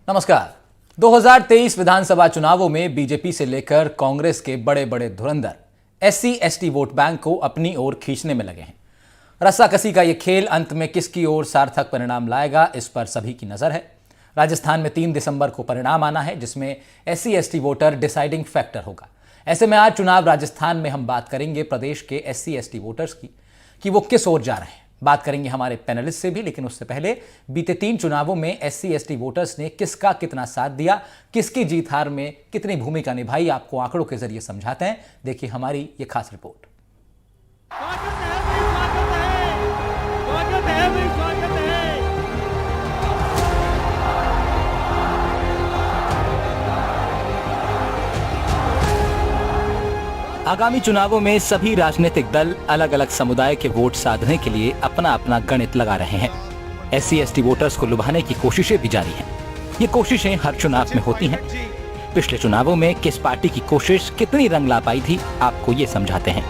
नमस्कार। 2023 विधानसभा चुनावों में बीजेपी से लेकर कांग्रेस के बड़े बड़े धुरंधर एससी एसटी वोट बैंक को अपनी ओर खींचने में लगे हैं। रस्साकसी का यह खेल अंत में किसकी ओर सार्थक परिणाम लाएगा, इस पर सभी की नजर है। राजस्थान में 3 दिसंबर को परिणाम आना है, जिसमें SC ST voter deciding factor होगा। ऐसे में आज चुनाव राजस्थान में हम बात करेंगे प्रदेश के एससी एसटी वोटर्स की कि वो किस ओर जा रहे हैं। बात करेंगे हमारे पैनलिस्ट से भी, लेकिन उससे पहले बीते 3 चुनावों में एससी एसटी वोटर्स ने किसका कितना साथ दिया, किसकी जीत हार में कितनी भूमिका निभाई, आपको आंकड़ों के जरिए समझाते हैं। देखिए हमारी ये खास रिपोर्ट। आगामी चुनावों में सभी राजनीतिक दल अलग अलग समुदाय के वोट साधने के लिए अपना अपना गणित लगा रहे हैं। एससी एसटी वोटर्स को लुभाने की कोशिशें भी जारी हैं। ये कोशिशें हर चुनाव में होती हैं। पिछले चुनावों में किस पार्टी की कोशिश कितनी रंग ला पाई थी, आपको ये समझाते हैं।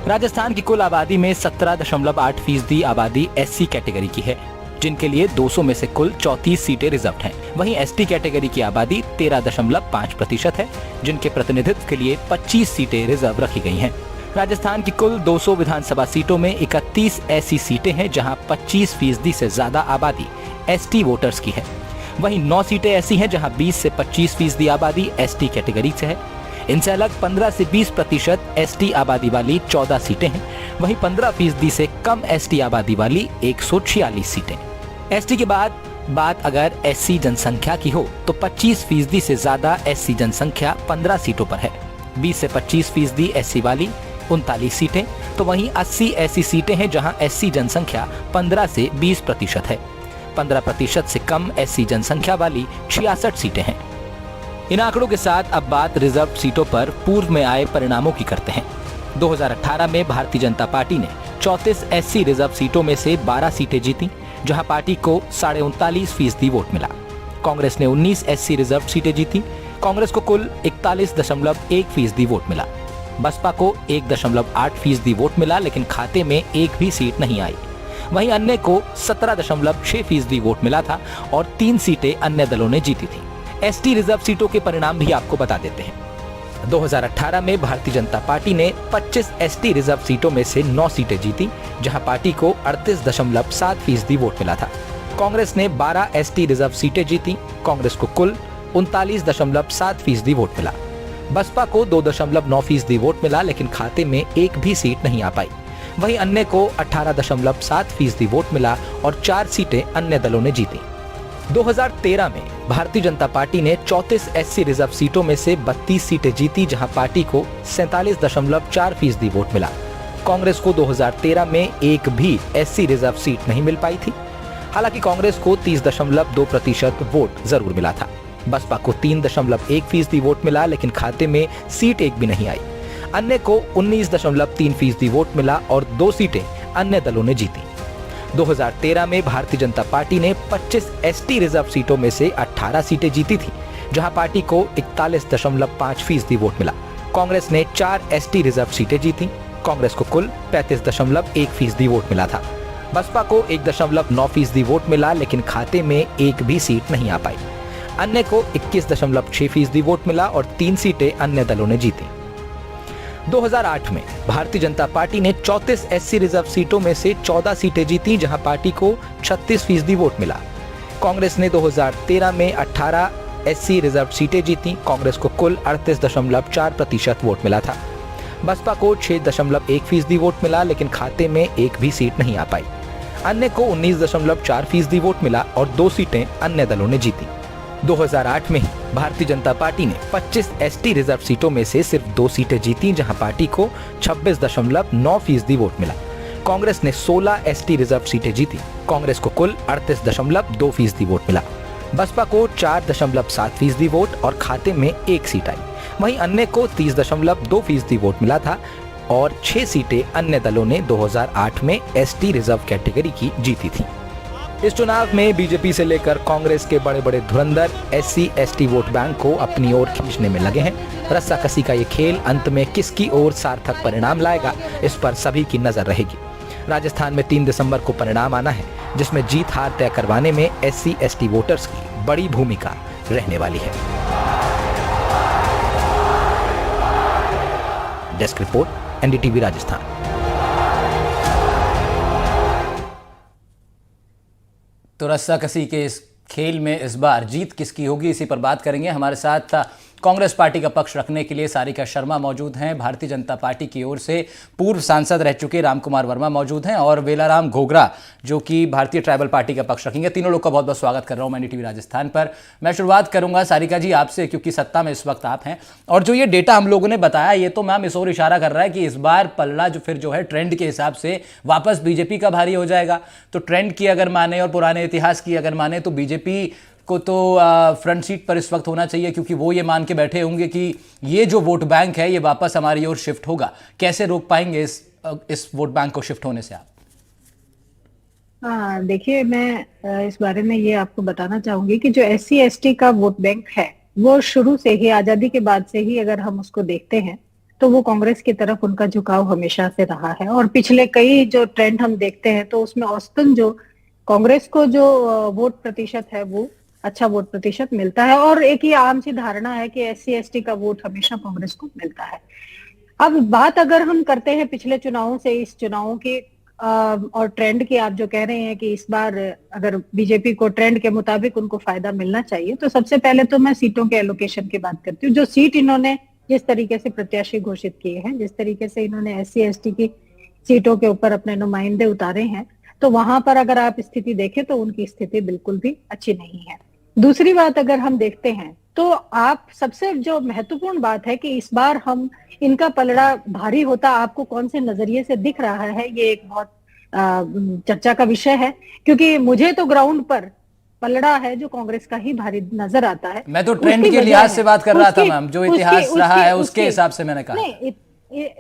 राजस्थान की कुल आबादी में 17.8% आबादी एससी कैटेगरी की है, जिनके लिए 200 में से कुल 34 सीटें रिजर्व हैं। वहीं एसटी कैटेगरी की आबादी 13.5% है, जिनके प्रतिनिधित्व के लिए 25 सीटें रिजर्व रखी गई हैं। राजस्थान की कुल 200 विधानसभा सीटों में 31 ऐसी सीटें हैं जहां 25% से ज्यादा आबादी एसटी वोटर्स की है। वहीं 9 सीटें ऐसी हैं जहां 20 से 25% आबादी एसटी कैटेगरी से है। इनसे अलग 15 से 20% एसटी आबादी वाली 14 सीटें हैं। वहीं 15% से कम एसटी आबादी वाली 146 सीटें। एसटी के बाद बात अगर एससी जनसंख्या की हो तो 25% से ज्यादा एससी जनसंख्या 15 सीटों पर है। 20 से 25% एससी वाली 39 सीटें, तो वहीं 80 ऐसी सीटें हैं जहां एससी जनसंख्या 15 से 20% है। 15% से कम एससी जनसंख्या वाली 66 सीटें हैं। इन आंकड़ों के साथ अब बात रिजर्व सीटों पर पूर्व में आए परिणामों की करते हैं। 2018 में भारतीय जनता पार्टी ने 34 एससी रिजर्व सीटों में से 12 सीटें जीती, जहां पार्टी को 39.5% वोट मिला। कांग्रेस ने 19 एससी रिजर्व सीटें जीती। कांग्रेस को कुल 41.1% वोट मिला। बसपा को 1.8% वोट मिला, लेकिन खाते में एक भी सीट नहीं आई। वहीं अन्य को 17.6% वोट मिला था और 3 सीटें अन्य दलों ने जीती थी। एसटी रिजर्व सीटों के परिणाम भी आपको बता देते हैं। 2018 में भारतीय जनता पार्टी ने 25 एसटी रिजर्व सीटों में से 9 सीटें जीती, जहां पार्टी को 38.7% वोट मिला था। कांग्रेस ने 12 एसटी रिजर्व सीटें जीती। कांग्रेस को कुल 39.7% वोट मिला। बसपा को 2.9% वोट मिला, लेकिन खाते में एक भी सीट नहीं आ पाई। वहीं अन्य को 18.7% वोट मिला और 4 सीटें अन्य दलों ने जीती। 2013 में भारतीय जनता पार्टी ने 34 एससी रिजर्व सीटों में से 32 सीटें जीती, जहां पार्टी को 47.4% वोट मिला। कांग्रेस को 2013 में एक भी एससी रिजर्व सीट नहीं मिल पाई थी। हालांकि कांग्रेस को 30.2% वोट जरूर मिला था। बसपा को 3.1% वोट मिला, लेकिन खाते में सीट एक भी नहीं आई। अन्य को 19.3% वोट मिला और 2 सीटें अन्य दलों ने जीती। 2013 में भारतीय जनता पार्टी ने 25 एसटी रिजर्व सीटों में से 18 सीटें जीती थी, जहां पार्टी को 41.5% वोट मिला। कांग्रेस ने 4 एसटी रिजर्व सीटें जीती। कांग्रेस को कुल 35.1% वोट मिला था। बसपा को 1.9% वोट मिला, लेकिन खाते में एक भी सीट नहीं आ पाई। अन्य को 21.6% वोट मिला और 3 सीटें अन्य दलों ने जीती। 2008 में भारतीय जनता पार्टी ने 34 एससी रिजर्व सीटों में से 14 सीटें जीती, जहां पार्टी को 36% वोट मिला। कांग्रेस ने 2013 में 18 एससी रिजर्व सीटें जीती। कांग्रेस को कुल 38.4% वोट मिला था। बसपा को 6.1% वोट मिला, लेकिन खाते में एक भी सीट नहीं आ पाई। अन्य को 19.4% वोट मिला और 2 सीटें अन्य दलों ने जीती। 2008 में भारतीय जनता पार्टी ने 25 एसटी रिजर्व सीटों में से सिर्फ 2 सीटें जीती, जहां पार्टी को 26.9% वोट मिला। कांग्रेस ने 16 एसटी रिजर्व सीटें जीती। कांग्रेस को कुल 38.2% वोट मिला। बसपा को 4.7% वोट और खाते में एक सीट आई। वहीं अन्य को 30.2% वोट मिला था और 6 सीटें अन्य दलों ने 2008 में एसटी रिजर्व कैटेगरी की जीती थी। इस चुनाव में बीजेपी से लेकर कांग्रेस के बड़े बड़े धुरंधर एससी एसटी वोट बैंक को अपनी ओर खींचने में लगे हैं। रस्साकसी का ये खेल अंत में किसकी ओर सार्थक परिणाम लाएगा, इस पर सभी की नजर रहेगी। राजस्थान में 3 दिसंबर को परिणाम आना है, जिसमें जीत हार तय करवाने में एससी एसटी वोटर्स की बड़ी भूमिका रहने वाली है। Desk report, NDTV Rajasthan. तो रस्साकसी के इस खेल में इस बार जीत किसकी होगी, इसी पर बात करेंगे। हमारे साथ कांग्रेस पार्टी का पक्ष रखने के लिए सारिका शर्मा मौजूद हैं, भारतीय जनता पार्टी की ओर से पूर्व सांसद रह चुके रामकुमार वर्मा मौजूद हैं, और वेलाराम घोगरा जो कि भारतीय ट्राइबल पार्टी का पक्ष रखेंगे। तीनों लोग का बहुत बहुत स्वागत कर रहा हूं मैं एनडीटीवी राजस्थान पर। मैं शुरुआत करूंगा सारिका जी आपसे, क्योंकि सत्ता में इस वक्त आप हैं, और जो ये डेटा हम लोगों ने बताया ये तो मैम इस ओर इशारा कर रहा है कि इस बार पल्ला जो है ट्रेंड के हिसाब से वापस बीजेपी का भारी हो जाएगा। तो ट्रेंड की अगर माने और पुराने इतिहास की अगर माने तो बीजेपी को तो फ्रंट सीट पर इस वक्त होना चाहिए, क्योंकि वो ये मान के बैठे होंगे कि ये जो वोट बैंक है ये वापस हमारी ओर शिफ्ट होगा। कैसे रोक पाएंगे इस वोट बैंक को शिफ्ट होने से आप? देखिए, मैं इस बारे में ये आपको बताना चाहूंगी कि जो SC ST का वोट बैंक है वो शुरू से ही, आजादी के बाद से ही अगर हम उसको देखते हैं तो वो कांग्रेस की तरफ उनका झुकाव हमेशा से रहा है। और पिछले कई जो ट्रेंड हम देखते हैं तो उसमें औसतन जो कांग्रेस को जो वोट प्रतिशत है वो अच्छा वोट प्रतिशत मिलता है, और एक ये आम सी धारणा है कि SC ST का वोट हमेशा कांग्रेस को मिलता है। अब बात अगर हम करते हैं पिछले चुनावों से इस चुनावों की और ट्रेंड की, आप जो कह रहे हैं कि इस बार अगर बीजेपी को ट्रेंड के मुताबिक उनको फायदा मिलना चाहिए, तो सबसे पहले तो मैं सीटों के एलोकेशन की बात करती हूँ। जो सीट इन्होंने जिस तरीके से प्रत्याशी घोषित किए हैं, जिस तरीके से इन्होंने SC ST की सीटों के ऊपर अपने नुमाइंदे उतारे हैं, तो वहां पर अगर आप स्थिति देखें तो उनकी स्थिति बिल्कुल भी अच्छी नहीं है। दूसरी बात अगर हम देखते हैं तो आप सबसे जो महत्वपूर्ण बात है कि इस बार हम इनका पलड़ा भारी होता आपको कौन से नजरिए से दिख रहा है, ये एक बहुत चर्चा का विषय है, क्योंकि मुझे तो ग्राउंड पर पलड़ा है जो कांग्रेस का ही भारी नजर आता है। मैं तो ट्रेंड के लिहाज से बात कर रहा था मैम, जो इतिहास रहा है उसके हिसाब से मैंने कहा।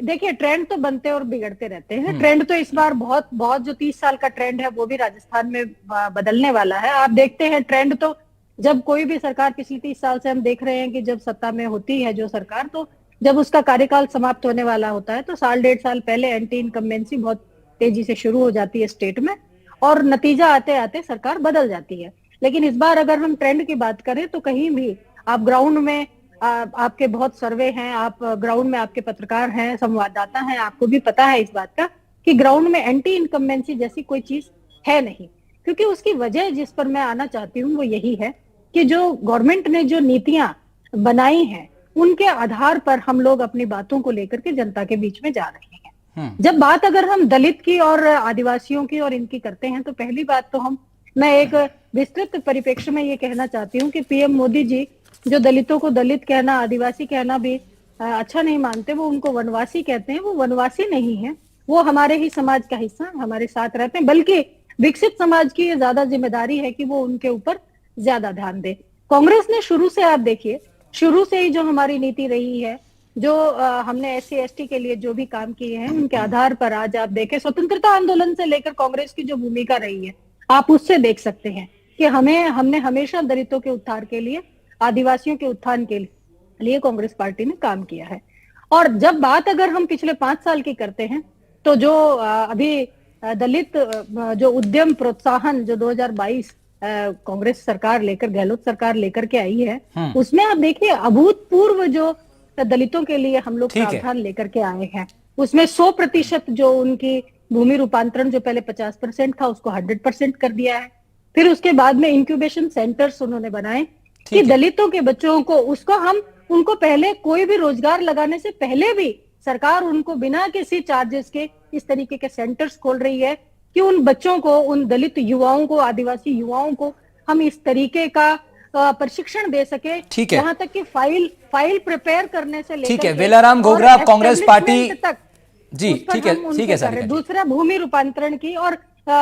देखिए, ट्रेंड तो बनते और बिगड़ते रहते हैं। ट्रेंड तो इस बार बहुत बहुत जो 30 साल का ट्रेंड है वो भी राजस्थान में बदलने वाला है। आप देखते हैं ट्रेंड तो जब कोई भी सरकार, पिछले 30 साल से हम देख रहे हैं कि जब सत्ता में होती है जो सरकार, तो जब उसका कार्यकाल समाप्त होने वाला होता है तो साल डेढ़ साल पहले एंटी इनकम्बेंसी बहुत तेजी से शुरू हो जाती है स्टेट में, और नतीजा आते आते सरकार बदल जाती है। लेकिन इस बार अगर हम ट्रेंड की बात करें तो कहीं भी आप ग्राउंड में आपके बहुत सर्वे हैं, आप ग्राउंड में आपके पत्रकार हैं, संवाददाता हैं, आपको भी पता है इस बात का कि ग्राउंड में एंटी इनकम्बेंसी जैसी कोई चीज है नहीं। क्योंकि उसकी वजह जिस पर मैं आना चाहती हूँ वो यही है कि जो गवर्नमेंट ने जो नीतियां बनाई हैं उनके आधार पर हम लोग अपनी बातों को लेकर के जनता के बीच में जा रहे हैं। जब बात अगर हम दलित की और आदिवासियों की और इनकी करते हैं तो पहली बात तो मैं एक विस्तृत परिप्रेक्ष्य में ये कहना चाहती हूँ कि PM मोदी जी जो दलितों को दलित कहना, आदिवासी कहना भी अच्छा नहीं मानते, वो उनको वनवासी कहते हैं। वो वनवासी नहीं है, वो हमारे ही समाज का हिस्सा, हमारे साथ रहते हैं, बल्कि विकसित समाज की ये ज्यादा जिम्मेदारी है कि वो उनके ऊपर ज्यादा ध्यान दे। कांग्रेस ने शुरू से, आप देखिए, शुरू से ही जो हमारी नीति रही है, जो हमने SC ST के लिए जो भी काम किए हैं उनके आधार पर आज आप देखें, स्वतंत्रता आंदोलन से लेकर कांग्रेस की जो भूमिका रही है आप उससे देख सकते हैं कि हमने हमेशा दलितों के उत्थान के लिए, आदिवासियों के उत्थान के लिए कांग्रेस पार्टी ने काम किया है। और जब बात अगर हम पिछले 5 साल की करते हैं तो जो अभी दलित जो उद्यम प्रोत्साहन जो 2022 कांग्रेस सरकार लेकर, गहलोत सरकार लेकर के आई है, उसमें आप देखिए अभूतपूर्व जो दलितों के लिए हम लोग प्रावधान लेकर के आए हैं। उसमें 100% जो उनकी भूमि रूपांतरण जो पहले 50% था उसको 100% कर दिया है। फिर उसके बाद में इंक्यूबेशन सेंटर्स उन्होंने बनाए कि दलितों के बच्चों को, उसको उनको पहले कोई भी रोजगार लगाने से पहले भी सरकार उनको बिना किसी चार्जेस के इस तरीके के सेंटर्स खोल रही है कि उन बच्चों को, उन दलित युवाओं को, आदिवासी युवाओं को हम इस तरीके का प्रशिक्षण दे सके, यहाँ तक कि फाइल प्रिपेयर करने से लेकर, ठीक है, वेलाराम घोगरा, कांग्रेस पार्टी तक, जी ठीक है सर। दूसरा भूमि रूपांतरण की, और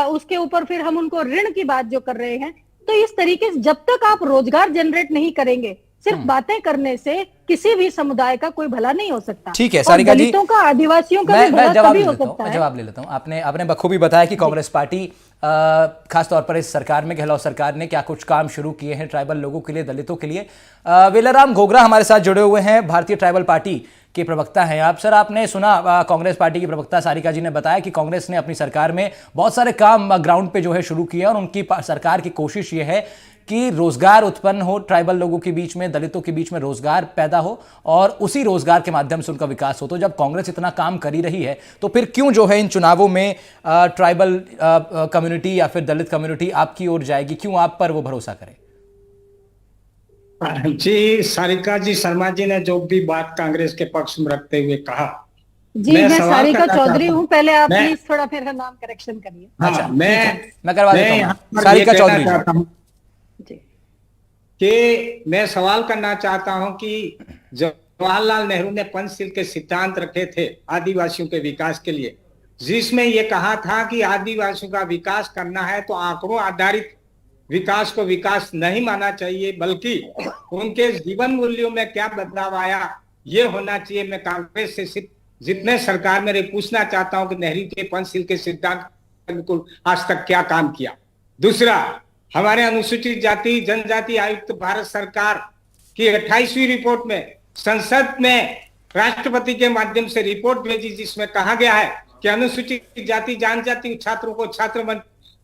उसके ऊपर फिर हम उनको ऋण की बात जो कर रहे हैं। तो इस तरीके से जब तक आप रोजगार जनरेट नहीं करेंगे, सिर्फ बातें करने से किसी भी समुदाय का कोई भला नहीं हो सकता। ठीक है सारिका जी, दलितों का, आदिवासियों का भी भला तभी हो सकता है। जवाब ले लेता हूं। आपने बखूबी बताया कि कांग्रेस पार्टी खासतौर पर इस सरकार में, गहलोत सरकार ने क्या कुछ काम शुरू किए हैं ट्राइबल लोगों के लिए, दलितों के लिए। वेलाराम घोगरा हमारे साथ जुड़े हुए हैं भारतीय ट्राइबल पार्टी के प्रवक्ता हैं आप। सर, आपने सुना कांग्रेस पार्टी की प्रवक्ता सारिका जी ने बताया कि कांग्रेस ने अपनी सरकार में बहुत सारे काम ग्राउंड पे जो है शुरू किए और उनकी सरकार की कोशिश ये है कि रोजगार उत्पन्न हो, ट्राइबल लोगों के बीच में, दलितों के बीच में रोजगार पैदा हो और उसी रोजगार के माध्यम से उनका विकास हो। तो जब कांग्रेस इतना काम कर ही रही है तो फिर क्यों जो है इन चुनावों में ट्राइबल कम्युनिटी या फिर दलित कम्युनिटी आपकी ओर जाएगी, क्यों आप पर वो भरोसा करे? जी, सारिका जी शर्मा जी ने जो भी बात कांग्रेस के पक्ष में रखते हुए कहा, जी मैं सारिका चौधरी हूँ। पहले आप मैं- प्लीज थोड़ा मेरा नाम करेक्शन करिए। हाँ, अच्छा, मैं करवा देता यहाँ हूँ। पर सारिका ये कहना चौधरी चाहता हूँ जी कि मैं सवाल करना चाहता हूं कि जवाहरलाल नेहरू ने पंचशील के सिद्धांत रखे थे आदिवासियों के विकास के लिए, जिसमें ये कहा था कि आदिवासियों का विकास करना है तो आंकड़ों आधारित विकास को विकास नहीं माना चाहिए, बल्कि उनके जीवन मूल्यों में क्या बदलाव आया ये होना चाहिए। मैं कांग्रेस से सिर्फ जितने सरकार में पूछना चाहता हूं कि नेहरू के पंचशील के सिद्धांत बिल्कुल आज तक क्या काम किया। दूसरा, हमारे अनुसूचित जाति जनजाति आयुक्त भारत सरकार की 28वीं रिपोर्ट में संसद में राष्ट्रपति के माध्यम से रिपोर्ट भेजी, जिसमें कहा गया है कि अनुसूचित जाति जनजाति छात्रों को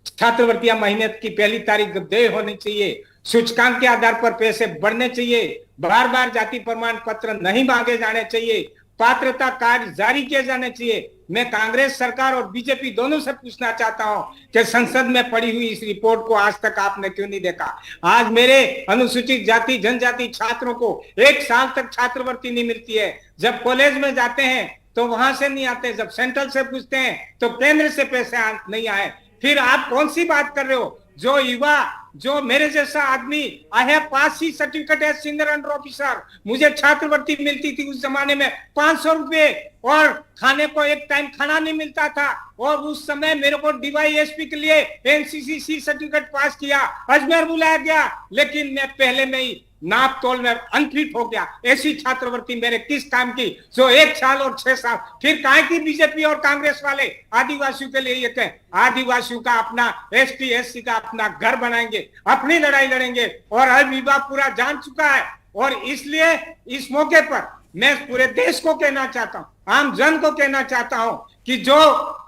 छात्रवृत्तियां महीने की पहली तारीख देय होनी चाहिए, सूचकांक के आधार पर पैसे बढ़ने चाहिए, बार बार जाति प्रमाण पत्र नहीं मांगे जाने चाहिए, पात्रता कार्ड जारी किए जाने चाहिए। मैं कांग्रेस सरकार और बीजेपी दोनों से पूछना चाहता हूं कि संसद में पड़ी हुई इस रिपोर्ट को आज तक आपने क्यों नहीं देखा? आज मेरे अनुसूचित जाति जनजाति छात्रों को 1 साल तक छात्रवृत्ति नहीं मिलती है। जब कॉलेज में जाते हैं तो वहां से नहीं आते, जब सेंट्रल से पूछते हैं तो केंद्र से पैसे नहीं आए। फिर आप कौन सी बात कर रहे हो? जो युवा, जो मेरे जैसा आदमी, I have pass C certificate as senior under officer, मुझे छात्रवृत्ति मिलती थी उस जमाने में 500 रुपए और खाने को एक टाइम खाना नहीं मिलता था, और उस समय मेरे को डीवाईएसपी के लिए एनसीसी सी सर्टिफिकेट पास किया, अजमेर बुलाया गया, लेकिन मैं पहले में ही नाप तोल में अनफिट हो गया। ऐसी छात्रवृत्ति मेरे किस काम की जो 1 साल और 6 साल? फिर काहे की बीजेपी और कांग्रेस वाले आदिवासियों के लिए ये कहें आदिवासियों का अपना एसटी एससी का अपना घर बनाएंगे, अपनी लड़ाई लड़ेंगे, और अब विवाह पूरा जान चुका है। और इसलिए इस मौके पर मैं पूरे देश को कहना चाहता हूं, आम जन को कहना चाहता हूं कि जो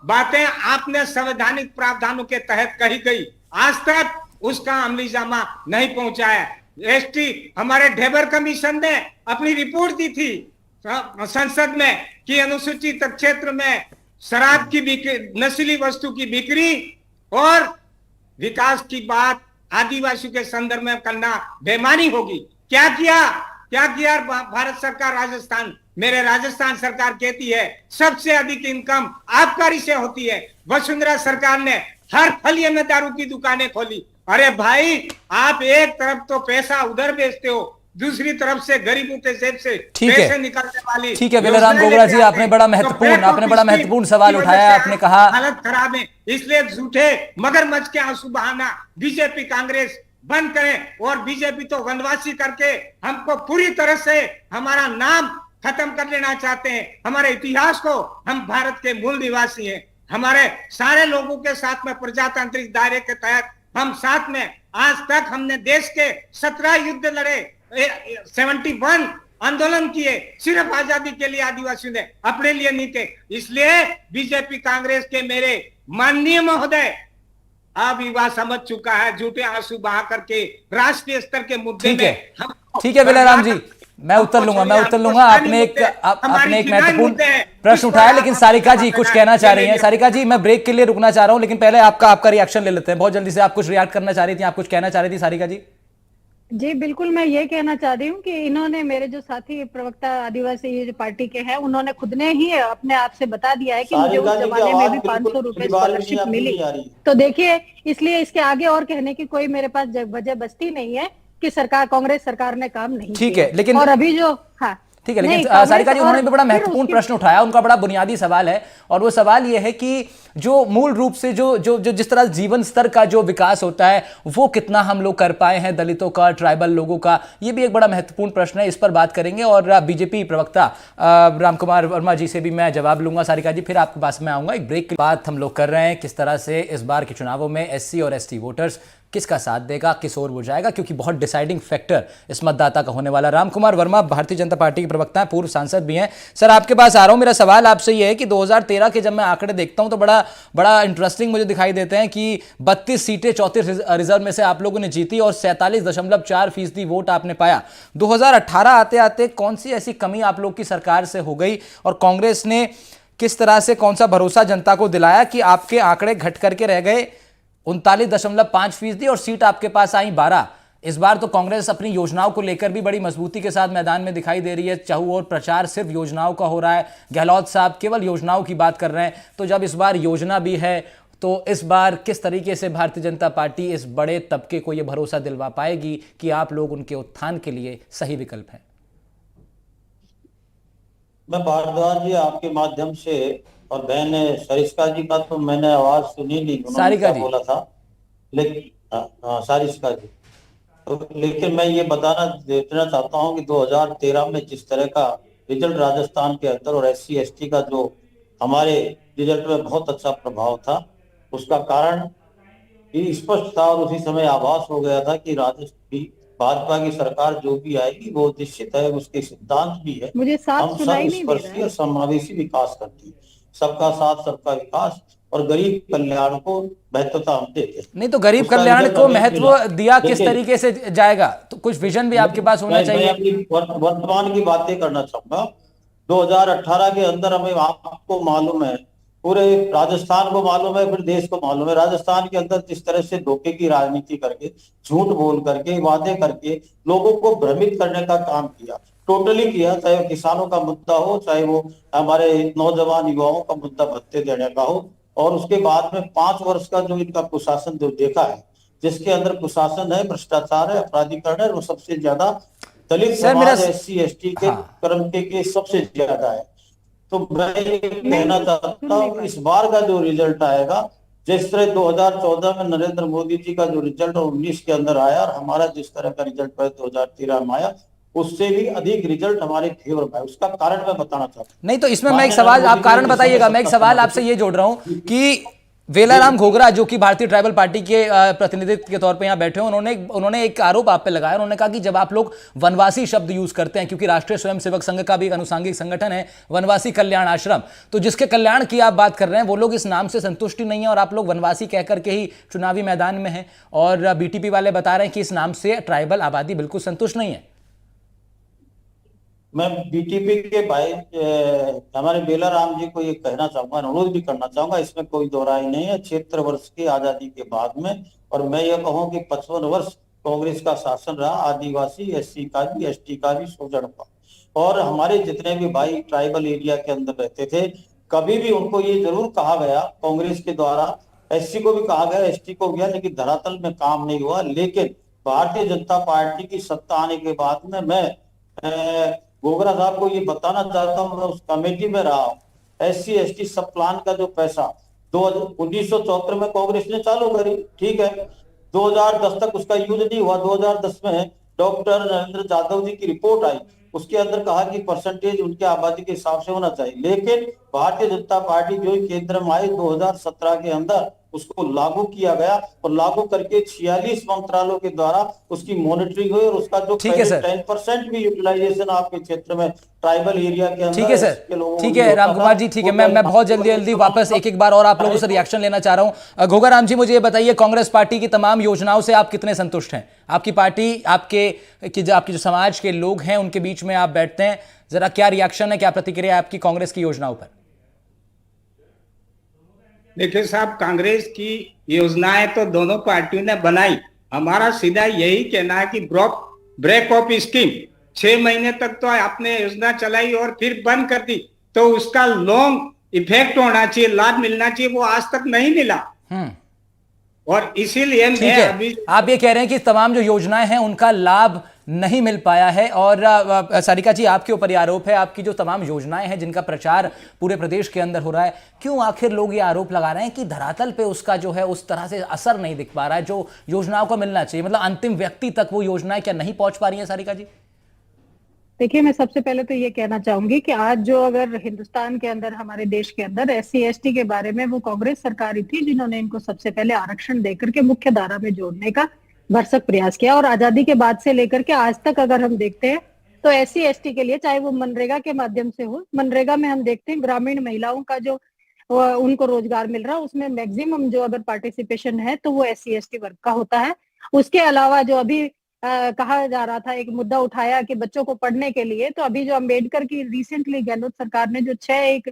बातें आपने संवैधानिक प्रावधानों के तहत कही गई, आज तक उसका अमलीजामा नहीं पहुंचा है। एसटी हमारे ढेबर कमीशन ने अपनी रिपोर्ट दी थी संसद में कि अनुसूचित क्षेत्र में शराब की बिक्री, नशीली वस्तु की बिक्री और विकास की बात आदिवासियों के संदर्भ में करना बेईमानी होगी। क्या किया भारत सरकार? राजस्थान, मेरे राजस्थान सरकार कहती है सबसे अधिक इनकम आबकारी से होती है। वसुंधरा सरकार ने हर फलिये में दारू की दुकानें खोली। अरे भाई, आप एक तरफ तो पैसा उधर बेचते हो, दूसरी तरफ से गरीबों के जेब से पैसे निकालने वाली। ठीक है वेलाराम गोगरा जी, आपने बड़ा महत्वपूर्ण सवाल उठाया। आपने कहा हालत खराब है, इसलिए झूठे मगरमच्छ के आंसू बहाना बीजेपी कांग्रेस बंद करें। और बीजेपी तो वनवासी करके हमको पूरी तरह से हमारा नाम खत्म कर लेना चाहते हैं, हमारे इतिहास को। हम भारत के मूल निवासी हैं, हमारे सारे लोगों के साथ में प्रजातांत्रिक दायरे के तहत हम साथ में। आज तक हमने देश के 17 युद्ध लड़े, 71 आंदोलन किए, सिर्फ आजादी के लिए आदिवासियों ने, अपने लिए नहीं थे। इसलिए बीजेपी कांग्रेस के मेरे माननीय महोदय अब युवा समझ चुका है, झूठे आंसू बहा करके राष्ट्रीय स्तर के मुद्दे में। ठीक है वेलाराम जी, मैं उत्तर लूंगा। आपने एक महत्वपूर्ण प्रश्न उठाया, लेकिन सारिका जी कुछ कहना चाह रही हैं। सारिका जी, मैं ब्रेक के लिए रुकना चाह रहा हूं, लेकिन पहले आपका रिएक्शन ले लेते हैं। बहुत जल्दी से आप कुछ रिएक्ट करना चाह रही थी, आप कुछ कहना चाह रही थी सारिका जी? जी बिल्कुल, मैं ये कहना चाह रही हूँ कि इन्होंने, मेरे जो साथी प्रवक्ता आदिवासी ये जो पार्टी के हैं, उन्होंने खुद ने ही अपने आप से बता दिया है कि मुझे उस जमाने में भी 500 रुपए स्कॉलरशिप मिली। तो देखिए, इसलिए इसके आगे और कहने की कोई मेरे पास वजह बचती नहीं है कि कांग्रेस सरकार ने काम नहीं किया। ठीक है, लेकिन और अभी जो ठीक है, लेकिन सारिका जी, उन्होंने भी बड़ा महत्वपूर्ण प्रश्न उठाया। उनका बड़ा बुनियादी सवाल है, और वो सवाल ये है कि जो मूल रूप से जो जिस तरह जीवन स्तर का जो विकास होता है वो कितना हम लोग कर पाए हैं, दलितों का, ट्राइबल लोगों का। ये भी एक बड़ा महत्वपूर्ण प्रश्न है, इस पर बात करेंगे। और बीजेपी प्रवक्ता रामकुमार वर्मा जी से भी मैं जवाब लूंगा। सारिका जी, फिर आपके पास में आऊंगा। एक ब्रेक की बात हम लोग कर रहे हैं किस तरह से इस बार के चुनावों में SC और ST वोटर्स किसका साथ देगा, किस ओर वो जाएगा, क्योंकि बहुत डिसाइडिंग फैक्टर इस मतदाता का होने वाला। राम कुमार वर्मा भारतीय जनता पार्टी के प्रवक्ता हैं, पूर्व सांसद भी हैं। सर, आपके पास आ रहा हूं। मेरा सवाल आपसे ये है कि 2013 के जब मैं आंकड़े देखता हूं तो बड़ा बड़ा इंटरेस्टिंग मुझे दिखाई देते हैं कि 32 सीटें 34 रिजर्व में से आप लोगों ने जीती और 47.4% वोट आपने पाया। 2018 आते आते कौन सी ऐसी कमी आप लोग की सरकार से हो गई और कांग्रेस ने किस तरह से कौन सा भरोसा जनता को दिलाया कि आपके आंकड़े घट करके रह गए 39.5% और सीट आपके पास आई 12। इस बार तो कांग्रेस अपनी योजनाओं को लेकर भी बड़ी मजबूती के साथ मैदान में दिखाई दे रही है। चाहू और प्रचार सिर्फ योजनाओं का हो रहा है। गहलोत साहब केवल योजनाओं की बात कर रहे हैं। तो जब इस बार योजना भी है तो इस बार किस तरीके से भारतीय जनता पार्टी इस बड़े तबके को यह भरोसा दिलवा पाएगी कि आप लोग उनके उत्थान के लिए सही विकल्प हैं? मैं भारद्वाज जी आपके माध्यम से, और बहन सरिस्का जी का तो मैंने आवाज सुनी नहीं, उन्होंने सारिका क्या जी बोला था, लेकिन सारिस्का जी, तो लेकिन मैं ये देना चाहता हूँ कि 2013 में जिस तरह का रिजल्ट राजस्थान के अंदर और SC ST का जो हमारे रिजल्ट में बहुत अच्छा प्रभाव था, उसका कारण ये स्पष्ट था और उसी समय आभास हो गया था कि राजस्थान भाजपा की सरकार जो भी आएगी वो निश्चित है, उसके सिद्धांत भी है, मुझे साफ हम सुनाई नहीं दे रहा सर्वस्पर्शी है। और समावेशी विकास करती है, सबका साथ सबका विकास और गरीब कल्याण को महत्वता हम देते हैं। नहीं तो गरीब उसका कल्याण रिजल्ट को हमें महत्व मिला। दिया किस लेकिन तरीके से जाएगा? तो कुछ विजन भी आपके पास होना मैं चाहिए। अपनी वर्तमान की बातें करना चाहूंगा। 2018 के अंदर हमें, आपको मालूम है, पूरे राजस्थान को मालूम है, फिर देश को मालूम है, राजस्थान के अंदर जिस तरह से धोखे की राजनीति करके, झूठ बोल करके, वादे करके लोगों को भ्रमित करने का काम किया, टोटली किया, चाहे वो किसानों का मुद्दा हो, चाहे वो हमारे नौजवान युवाओं का मुद्दा भत्ते देने का हो। और उसके बाद में 5 वर्ष का जो इनका कुशासन जो देखा है, जिसके अंदर कुशासन है, भ्रष्टाचार है, अपराधीकरण है, वो सबसे ज्यादा दलित सर, मेरा समाज SC ST के हाँ। कर्म के सबसे ज्यादा है। तो मैं ये कहना चाहता सुनने हूँ का। इस बार का जो रिजल्ट आएगा, जिस तरह 2014 में नरेंद्र मोदी जी का जो रिजल्ट 19 के अंदर आया और हमारा जिस तरह का रिजल्ट 2013 में आया, उससे भी अधिक रिजल्ट हमारे फेवर में है। उसका कारण मैं बताना चाहता हूँ। नहीं तो इसमें मैं एक सवाल, आप कारण बताइएगा, मैं एक सवाल आपसे ये जोड़ रहा हूं कि वेलाराम घोगरा जो कि भारतीय ट्राइबल पार्टी के प्रतिनिधित्व के तौर पे यहाँ बैठे हैं, उन्होंने एक आरोप आप पे लगाया। उन्होंने कहा कि जब आप लोग वनवासी शब्द यूज करते हैं, क्योंकि राष्ट्रीय स्वयंसेवक संघ का भी एक अनुसांगिक संगठन है वनवासी कल्याण आश्रम, तो जिसके कल्याण की आप बात कर रहे हैं वो लोग इस नाम से संतुष्ट नहीं है और आप लोग वनवासी कह करके ही चुनावी मैदान में हैं। और BTP वाले बता रहे हैं कि इस नाम से ट्राइबल आबादी बिल्कुल संतुष्ट नहीं है। मैं BTP के भाई हमारे बेलाराम जी को ये कहना चाहूंगा, अनुरोध भी करना चाहूंगा, इसमें कोई दो राय नहीं है। 76 वर्ष की आजादी के बाद में, और मैं ये कहूँ कि 55 वर्ष कांग्रेस का शासन रहा, आदिवासी SC का भी ST का भी शोषण हुआ, और हमारे जितने भी भाई ट्राइबल एरिया के अंदर रहते थे, कभी भी उनको ये जरूर कहा गया कांग्रेस के द्वारा, SC को भी कहा गया, ST को गया, लेकिन धरातल में काम नहीं हुआ। लेकिन भारतीय जनता पार्टी की सत्ता आने के बाद में मैं घोगरा साहब को ये बताना चाहता हूँ, मैं उस कमेटी में रहा हूँ। SC ST सब प्लान का जो पैसा 1974 में कांग्रेस ने चालू करी, ठीक है, 2010 तक उसका यूज नहीं हुआ। 2010 में डॉक्टर नरेंद्र यादव जी की रिपोर्ट आई, उसके अंदर कहा कि परसेंटेज उनके आबादी के हिसाब से होना चाहिए। लेकिन भारतीय जनता पार्टी जो केंद्र में आई 2017 के अंदर उसको लागू किया गया, और लागू करके 46 मंत्रालयों के द्वारा उसकी मॉनिटरिंग हुई, और उसका जो 10% भी यूटिलाइजेशन आपके क्षेत्र में ट्राइबल एरिया के अंदर, ठीक है सर, ठीक है राम कुमार जी, ठीक है। मैं बहुत जल्दी वापस एक बार और आप लोगों से रिएक्शन लेना चाह रहा हूं। घोगा राम जी, मुझे ये बताइए, कांग्रेस पार्टी की तमाम योजनाओं से आप कितने संतुष्ट हैं? आपकी पार्टी, आपके जो समाज के लोग हैं उनके बीच में आप बैठते हैं, जरा क्या रिएक्शन है, क्या प्रतिक्रिया है आपकी कांग्रेस की योजनाओं पर? देखिए साहब, कांग्रेस की योजनाएं तो दोनों पार्टियों ने बनाई। हमारा सीधा यही कहना है कि ब्रेक ऑफ स्कीम 6 महीने तक तो आपने योजना चलाई और फिर बंद कर दी, तो उसका लॉन्ग इफेक्ट होना चाहिए, लाभ मिलना चाहिए, वो आज तक नहीं मिला। और इसीलिए मैं अभी, आप ये कह रहे हैं कि तमाम जो योजनाएं हैं उनका लाभ नहीं मिल पाया है। और सारिका जी, आपके ऊपर यह आरोप है, आपकी जो तमाम योजनाएं हैं जिनका प्रचार पूरे प्रदेश के अंदर हो रहा है, क्यों आखिर लोग ये आरोप लगा रहे हैं कि धरातल पे उसका जो है उस तरह से असर नहीं दिख पा रहा है जो योजनाओं को मिलना चाहिए? मतलब अंतिम व्यक्ति तक वो योजनाएं क्या नहीं पहुंच पा रही हैं सारिका जी? देखिए, मैं सबसे पहले तो ये कहना चाहूंगी कि आज जो अगर हिंदुस्तान के अंदर, हमारे देश के अंदर SC ST के बारे में, वो कांग्रेस सरकार ही थी जिन्होंने इनको सबसे पहले आरक्षण देकर के मुख्य धारा में जोड़ने का भरसक प्रयास किया। और आजादी के बाद से लेकर के आज तक अगर हम देखते हैं तो SC ST के लिए, चाहे वो मनरेगा के माध्यम से हो, मनरेगा में हम देखते हैं ग्रामीण महिलाओं का जो उनको रोजगार मिल रहा है, उसमें मैक्सिमम जो अगर पार्टिसिपेशन है तो वो SC ST वर्ग का होता है। उसके अलावा जो अभी कहा जा रहा था, एक मुद्दा उठाया कि बच्चों को पढ़ने के लिए, तो अभी जो अम्बेडकर की रिसेंटली गहलोत सरकार ने जो 6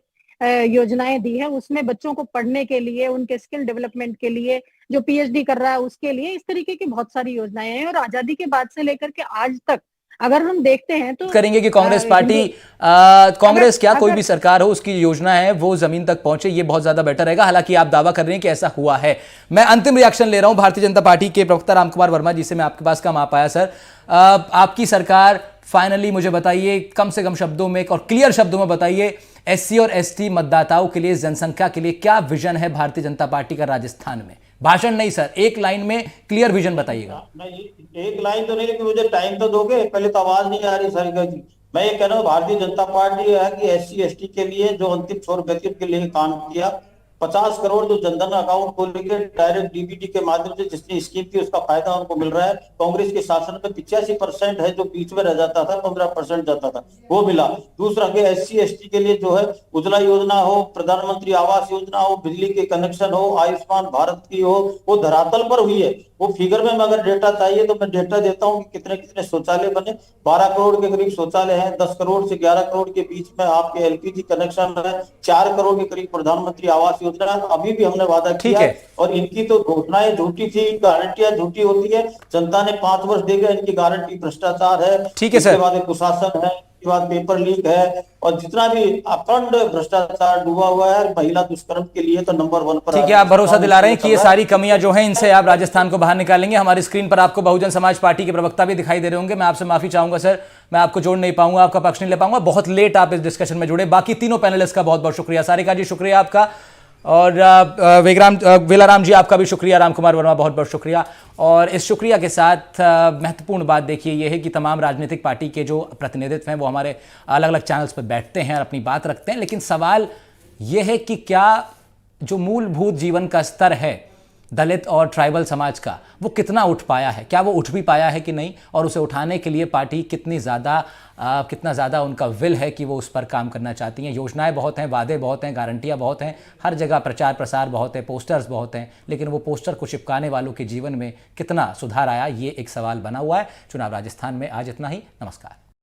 योजनाएं दी है, उसमें बच्चों को पढ़ने के लिए, उनके स्किल डेवलपमेंट के लिए, जो PhD कर रहा है उसके लिए, इस तरीके की बहुत सारी योजनाएं हैं। और आजादी के बाद से लेकर के आज तक अगर हम देखते हैं तो करेंगे कि कांग्रेस पार्टी, कांग्रेस क्या कोई भी सरकार हो, उसकी योजना है वो जमीन तक पहुंचे, ये बहुत ज्यादा बेटर रहेगा। हालांकि आप दावा कर रहे हैं कि ऐसा हुआ है। मैं अंतिम रिएक्शन ले रहा हूं भारतीय जनता पार्टी के प्रवक्ता रामकुमार वर्मा जी से। मैं आपके पास कम आ पाया सर। आपकी सरकार फाइनली मुझे बताइए, कम से कम शब्दों में और क्लियर शब्दों में बताइए, SC और ST मतदाताओं के लिए, जनसंख्या के लिए क्या विजन है भारतीय जनता पार्टी का राजस्थान में? भाषण नहीं सर, एक लाइन में क्लियर विजन बताइएगा। नहीं, एक लाइन तो नहीं, लेकिन मुझे टाइम तो दोगे। पहले तो आवाज नहीं आ रही सारिका जी। मैं ये कह रहा हूँ, भारतीय जनता पार्टी है कि SC ST के लिए जो अंतिम छोर व्यतीत के लिए काम किया, 50 करोड़ जो जनधन अकाउंट खोल के डायरेक्ट DBT के माध्यम से जिसकी स्कीम थी उसका फायदा उनको मिल रहा है। कांग्रेस के शासन में 85% है जो बीच में रह जाता था, 15% जाता था, वो मिला। दूसरा के SC ST के लिए जो है उज्ज्वला योजना हो, प्रधानमंत्री आवास योजना हो, बिजली के कनेक्शन हो, आयुष्मान भारत की हो, वो धरातल पर हुई है। वो फिगर में अगर डेटा चाहिए तो मैं डेटा देता हूँ कि कितने कितने शौचालय बने। 12 करोड़ के करीब शौचालय हैं, 10 करोड़ से 11 करोड़ के बीच में आपके LPG कनेक्शन है, 4 करोड़ के करीब प्रधानमंत्री आवास योजना। अभी भी हमने वादा किया है और इनकी तो घोषणाएं झूठी थी, गारंटियां झूठी होती है। जनता ने 5 वर्ष देगा, इनकी गारंटी भ्रष्टाचार है, ठीक है सर, इसके बाद कुशासन है, इसके बाद पेपर लीक है, और जितना भी अखंड भ्रष्टाचार डूबा हुआ है महिला दुष्कर्म के लिए तो नंबर 1 पर। ठीक है, आप भरोसा दिला रहे हैं कि ये सारी कमियां जो हैं इनसे आप राजस्थान को बाहर निकालेंगे। हमारी स्क्रीन पर आपको बहुजन समाज पार्टी के प्रवक्ता भी दिखाई दे रहे होंगे। मैं आपसे माफी चाहूंगा सर, मैं आपको जोड़ नहीं पाऊंगा, आपका पक्ष नहीं ले पाऊंगा, बहुत लेट आप इस डिस्कशन में जुड़े। बाकी तीनों पैनलिस्ट का बहुत बहुत शुक्रिया। सारिका जी शुक्रिया आपका, और वेलाराम जी आपका भी शुक्रिया, रामकुमार वर्मा बहुत बहुत शुक्रिया। और इस शुक्रिया के साथ महत्वपूर्ण बात देखिए ये है कि तमाम राजनीतिक पार्टी के जो प्रतिनिधित्व हैं वो हमारे अलग अलग चैनल्स पर बैठते हैं और अपनी बात रखते हैं, लेकिन सवाल ये है कि क्या जो मूलभूत जीवन का स्तर है दलित और ट्राइबल समाज का, वो कितना उठ पाया है, क्या वो उठ भी पाया है कि नहीं, और उसे उठाने के लिए पार्टी कितना ज़्यादा उनका विल है कि वो उस पर काम करना चाहती हैं। योजनाएं बहुत हैं, वादे बहुत हैं, गारंटियां बहुत हैं, हर जगह प्रचार प्रसार बहुत है, पोस्टर्स बहुत हैं, लेकिन वो पोस्टर को चिपकाने वालों के जीवन में कितना सुधार आया, ये एक सवाल बना हुआ है। चुनाव राजस्थान में आज इतना ही। नमस्कार।